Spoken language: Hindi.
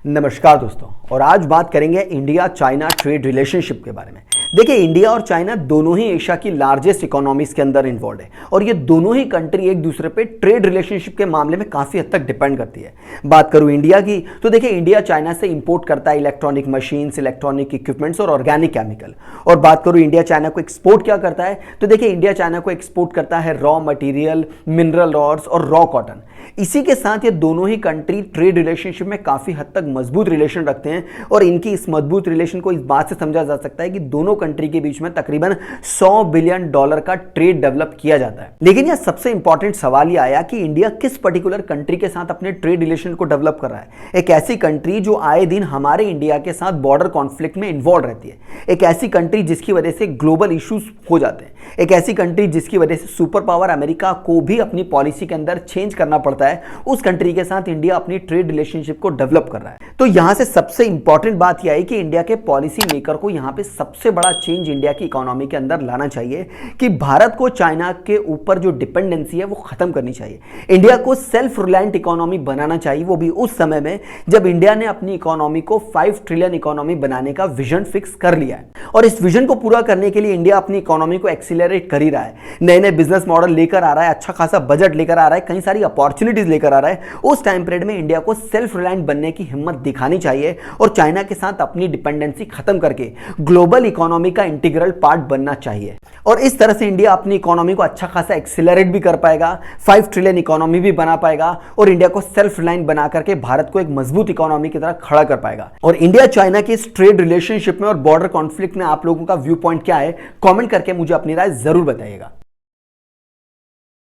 नमस्कार दोस्तों, और आज बात करेंगे इंडिया चाइना ट्रेड रिलेशनशिप के बारे में। देखिए, इंडिया और चाइना दोनों ही एशिया की लार्जेस्ट इकोनॉमीज के अंदर इन्वॉल्व है और ये दोनों ही कंट्री एक दूसरे पे ट्रेड रिलेशनशिप के मामले में काफी हद तक डिपेंड करती है। बात करूं इंडिया की, तो देखिए इंडिया चाइना से इंपोर्ट करता है इलेक्ट्रॉनिक मशीन्स, इलेक्ट्रॉनिक इक्विपमेंट्स और ऑर्गेनिक केमिकल। और बात करूं इंडिया चाइना को एक्सपोर्ट क्या करता है, तो देखिए इंडिया चाइना को एक्सपोर्ट करता है रॉ मटेरियल, मिनरल रॉड्स और रॉ कॉटन। इसी के साथ ये दोनों ही कंट्री ट्रेड रिलेशनशिप में काफी हद तक मजबूत रिलेशन रखते हैं और इनकी इस मजबूत रिलेशन को इस बात से समझा जा सकता है कि दोनों कंट्री के बीच में तकरीबन $100 बिलियन का ट्रेड डेवलप किया जाता है। लेकिन यह सबसे इंपॉर्टेंट सवाल यह आया कि इंडिया किस पर्टिकुलर कंट्री के साथ अपने ट्रेड रिलेशन को डेवलप कर रहा है। एक ऐसी कंट्री जो आए दिन हमारे इंडिया के साथ बॉर्डर कॉन्फ्लिक्ट में इन्वॉल्व रहती है, एक ऐसी कंट्री जिसकी वजह से ग्लोबल इश्यूज हो जाते हैं, एक ऐसी कंट्री जिसकी वजह से सुपर पावर अमेरिका को भी अपनी पॉलिसी के अंदर चेंज करना पड़ता है। उस कंट्री के साथ इंडिया अपनी ट्रेड रिलेशनशिप को डेवलप कर रहा है। तो यहां से सबसे इंपॉर्टेंट बात यह है कि इंडिया के पॉलिसी मेकर को यहां पे सबसे बड़ा चेंज इंडिया की इकोनॉमी के अंदर लाना चाहिए कि भारत को चाइना के ऊपर जो डिपेंडेंसी है वो खत्म करनी चाहिए। इंडिया को सेल्फ रिलायंट इकोनॉमी बनाना चाहिए, वो भी उस समय में जब इंडिया ने अपनी इकोनॉमी को 5 ट्रिलियन इकोनॉमी बनाने का विजन फिक्स कर लिया है। और इस विजन को पूरा करने के लिए इंडिया अपनी इकोनॉमी को एक्सीलरेट कर ही रहा है, नए नए बिजनेस मॉडल लेकर आ रहा है, अच्छा खासा बजट लेकर आ रहा है, कई सारी अपॉर्चुनिटीज लेकर आ रहा है। उस टाइम पीरियड में इंडिया को सेल्फ रिलायंट बनने की हिम्मत दिखानी चाहिए और चाइना के साथ अपनी डिपेंडेंसी खत्म करके ग्लोबल इकोनॉमी का इंटीग्रल पार्ट बनना चाहिए। और इस तरह से इंडिया अपनी इकोनॉमी को अच्छा खासा एक्सीलरेट भी कर पाएगा, 5 ट्रिलियन इकोनॉमी भी बना पाएगा और इंडिया को सेल्फ रिलायंट बना करके भारत को एक मजबूत इकोनॉमी की तरह खड़ा कर पाएगा। और इंडिया चाइना की इस ट्रेड रिलेशनशिप में और बॉर्डर कॉन्फ्लिक्ट में आप लोगों का व्यू पॉइंट क्या है, कमेंट करके मुझे अपनी राय जरूर बताइएगा।